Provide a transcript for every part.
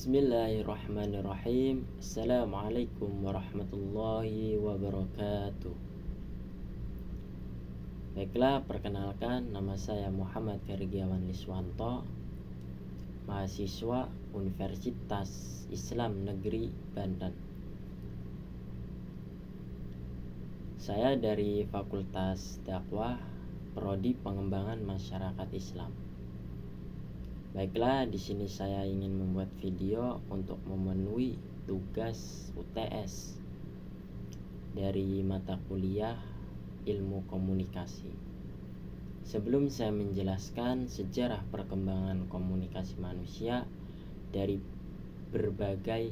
Bismillahirrahmanirrahim. Assalamualaikum warahmatullahi wabarakatuh. Baiklah, perkenalkan, nama saya Muhammad Fergiawan Liswanto, mahasiswa Universitas Islam Negeri Banten. Saya dari Fakultas Dakwah, Prodi Pengembangan Masyarakat Islam. Baiklah, di sini saya ingin membuat video untuk memenuhi tugas UTS dari mata kuliah Ilmu Komunikasi. Sebelum saya menjelaskan sejarah perkembangan komunikasi manusia dari berbagai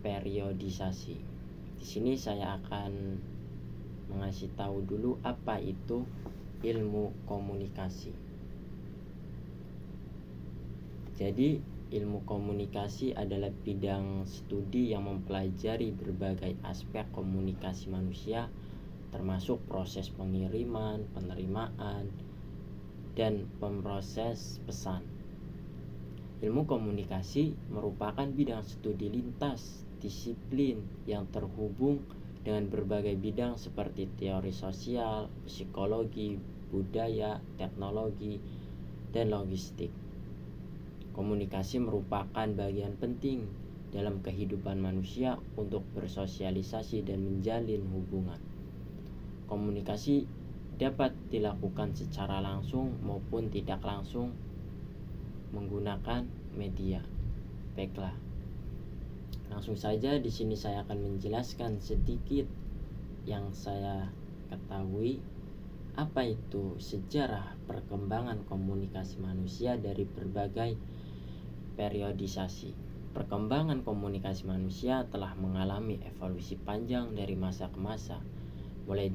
periodisasi, di sini saya akan mengasih tahu dulu apa itu ilmu komunikasi. Jadi, ilmu komunikasi adalah bidang studi yang mempelajari berbagai aspek komunikasi manusia, termasuk proses pengiriman, penerimaan, dan pemroses pesan. Ilmu komunikasi merupakan bidang studi lintas disiplin yang terhubung dengan berbagai bidang seperti teori sosial, psikologi, budaya, teknologi, dan logistik. Komunikasi merupakan bagian penting dalam kehidupan manusia untuk bersosialisasi dan menjalin hubungan. Komunikasi dapat dilakukan secara langsung maupun tidak langsung menggunakan media. Baiklah, langsung saja di sini saya akan menjelaskan sedikit yang saya ketahui apa itu sejarah perkembangan komunikasi manusia dari berbagai periodisasi. Perkembangan komunikasi manusia telah mengalami evolusi panjang dari masa ke masa, mulai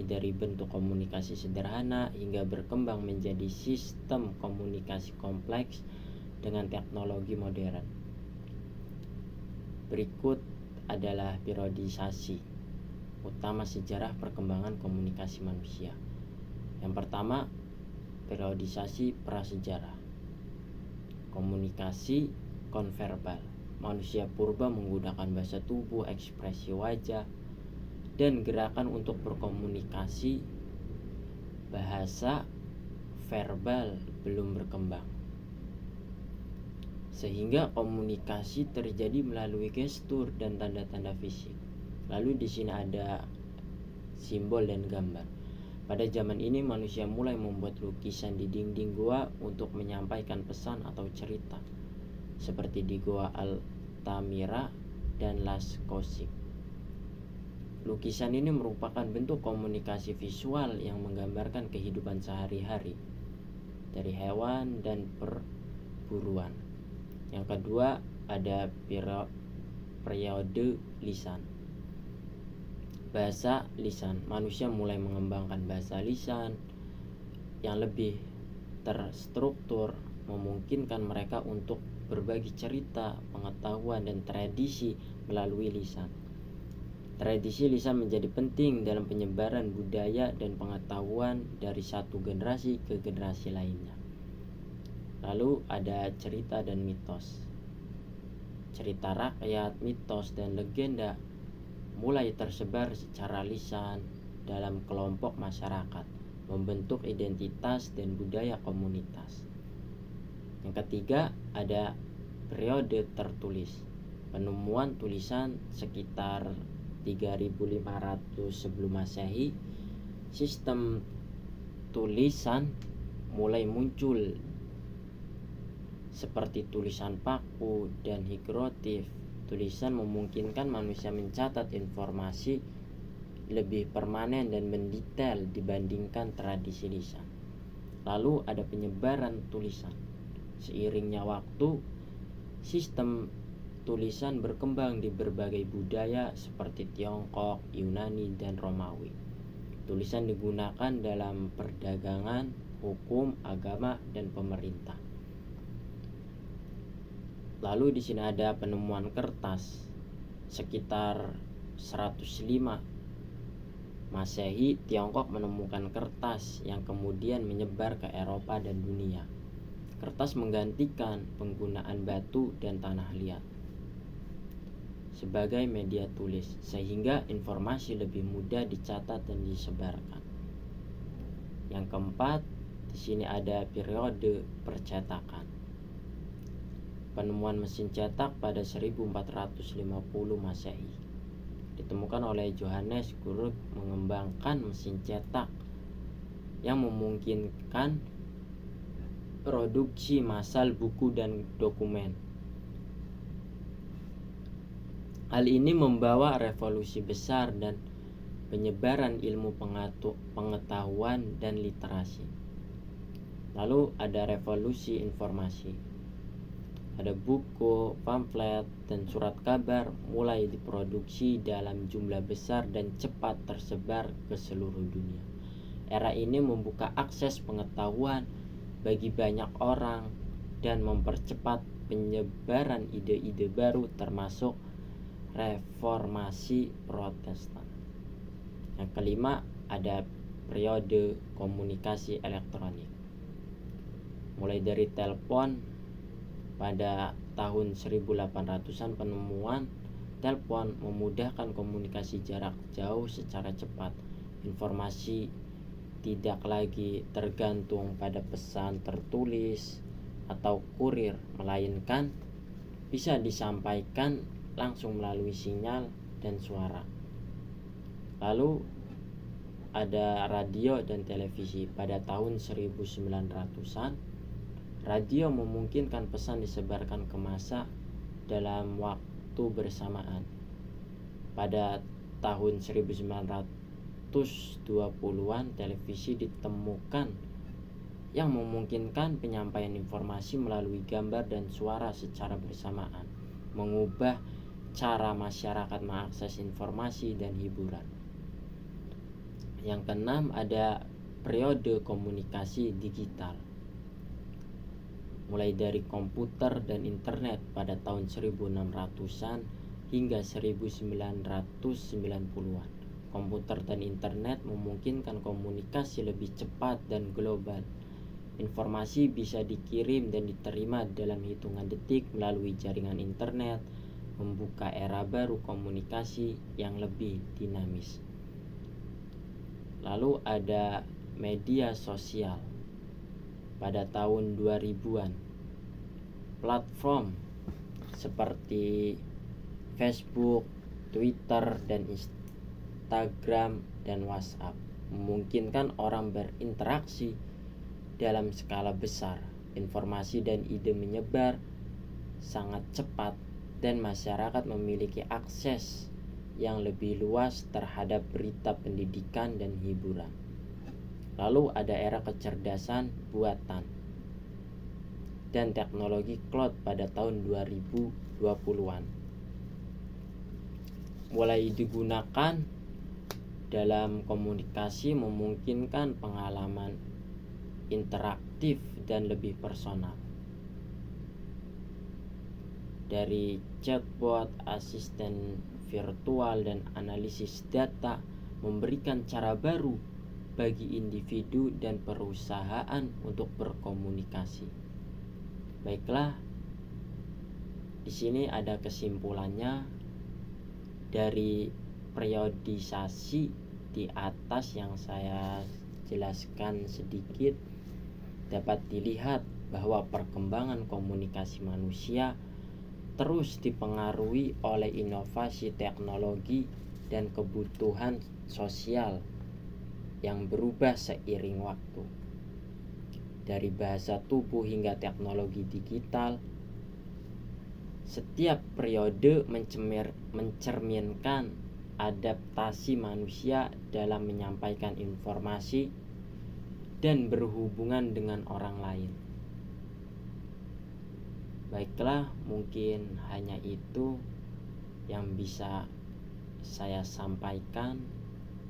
dari bentuk komunikasi sederhana hingga berkembang menjadi sistem komunikasi kompleks dengan teknologi modern. Berikut adalah periodisasi utama sejarah perkembangan komunikasi manusia. Yang pertama, periodisasi prasejarah. Komunikasi konverbal. Manusia purba menggunakan bahasa tubuh, ekspresi wajah, dan gerakan untuk berkomunikasi. Bahasa verbal belum berkembang, sehingga komunikasi terjadi melalui gestur dan tanda-tanda fisik. Lalu di sini ada simbol dan gambar. Pada zaman ini manusia mulai membuat lukisan di dinding gua untuk menyampaikan pesan atau cerita, seperti di Gua Altamira dan Las Kosik. Lukisan ini merupakan bentuk komunikasi visual yang menggambarkan kehidupan sehari-hari dari hewan dan perburuan. Yang kedua, ada periode lisan. Bahasa lisan. Manusia mulai mengembangkan bahasa lisan yang lebih terstruktur, memungkinkan mereka untuk berbagi cerita, pengetahuan, dan tradisi melalui lisan. Tradisi lisan menjadi penting dalam penyebaran budaya dan pengetahuan dari satu generasi ke generasi lainnya. Lalu ada cerita dan mitos. Cerita rakyat, mitos, dan legenda mulai tersebar secara lisan dalam kelompok masyarakat, membentuk identitas dan budaya komunitas. Yang ketiga, ada periode tertulis. Penemuan tulisan sekitar 3500 sebelum Masehi. Sistem tulisan mulai muncul seperti tulisan paku dan hieroglif. Tulisan memungkinkan manusia mencatat informasi lebih permanen dan mendetail dibandingkan tradisi lisan. Lalu ada penyebaran tulisan. Seiringnya waktu, sistem tulisan berkembang di berbagai budaya seperti Tiongkok, Yunani, dan Romawi. Tulisan digunakan dalam perdagangan, hukum, agama, dan pemerintah. Lalu di sini ada penemuan kertas. Sekitar 105 Masehi, Tiongkok menemukan kertas yang kemudian menyebar ke Eropa dan dunia. Kertas menggantikan penggunaan batu dan tanah liat sebagai media tulis, sehingga informasi lebih mudah dicatat dan disebarkan. Yang keempat, di sini ada periode percetakan. Penemuan mesin cetak pada 1450 Masehi. Ditemukan oleh Johannes Gurk mengembangkan mesin cetak yang memungkinkan produksi massal buku dan dokumen. Hal ini membawa revolusi besar dan penyebaran ilmu pengetahuan dan literasi. Lalu ada revolusi informasi. Ada buku, pamflet, dan surat kabar mulai diproduksi dalam jumlah besar dan cepat tersebar ke seluruh dunia. Era ini membuka akses pengetahuan bagi banyak orang dan mempercepat penyebaran ide-ide baru, termasuk reformasi Protestan. Yang kelima, ada periode komunikasi elektronik. Mulai dari telepon pada tahun 1800-an, penemuan telepon memudahkan komunikasi jarak jauh secara cepat. Informasi tidak lagi tergantung pada pesan tertulis atau kurir, melainkan bisa disampaikan langsung melalui sinyal dan suara. Lalu ada radio dan televisi. Pada tahun 1900-an, radio memungkinkan pesan disebarkan ke massa dalam waktu bersamaan. Pada tahun 1920-an, televisi ditemukan yang memungkinkan penyampaian informasi melalui gambar dan suara secara bersamaan, mengubah cara masyarakat mengakses informasi dan hiburan. Yang keenam, ada periode komunikasi digital. Mulai dari komputer dan internet pada tahun 1600-an hingga 1990-an. Komputer dan internet memungkinkan komunikasi lebih cepat dan global. Informasi bisa dikirim dan diterima dalam hitungan detik melalui jaringan internet, membuka era baru komunikasi yang lebih dinamis. Lalu ada media sosial. Pada tahun 2000-an, platform seperti Facebook, Twitter, dan Instagram dan WhatsApp memungkinkan orang berinteraksi dalam skala besar. Informasi dan ide menyebar sangat cepat dan masyarakat memiliki akses yang lebih luas terhadap berita pendidikan dan hiburan. Lalu ada era kecerdasan buatan dan teknologi cloud pada tahun 2020-an. Mulai digunakan dalam komunikasi, memungkinkan pengalaman interaktif dan lebih personal. Dari chatbot, asisten virtual, dan analisis data memberikan cara baru bagi individu dan perusahaan untuk berkomunikasi. Baiklah, di sini ada kesimpulannya dari periodisasi di atas yang saya jelaskan sedikit. Dapat dilihat bahwa perkembangan komunikasi manusia terus dipengaruhi oleh inovasi teknologi dan kebutuhan sosial yang berubah seiring waktu. Dari bahasa tubuh hingga teknologi digital, setiap periode mencerminkan adaptasi manusia dalam menyampaikan informasi dan berhubungan dengan orang lain. Baiklah, mungkin hanya itu yang bisa saya sampaikan,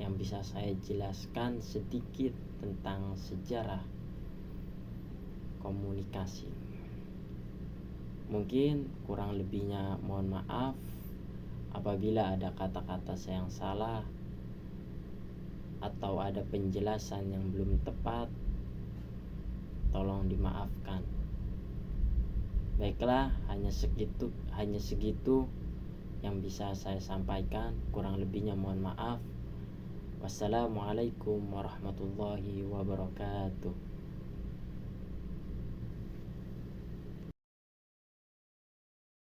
yang bisa saya jelaskan sedikit tentang sejarah komunikasi. Mungkin kurang lebihnya mohon maaf apabila ada kata-kata saya yang salah atau ada penjelasan yang belum tepat, tolong dimaafkan. Baiklah, hanya segitu yang bisa saya sampaikan. Kurang lebihnya mohon maaf. Wassalamualaikum warahmatullahi wabarakatuh.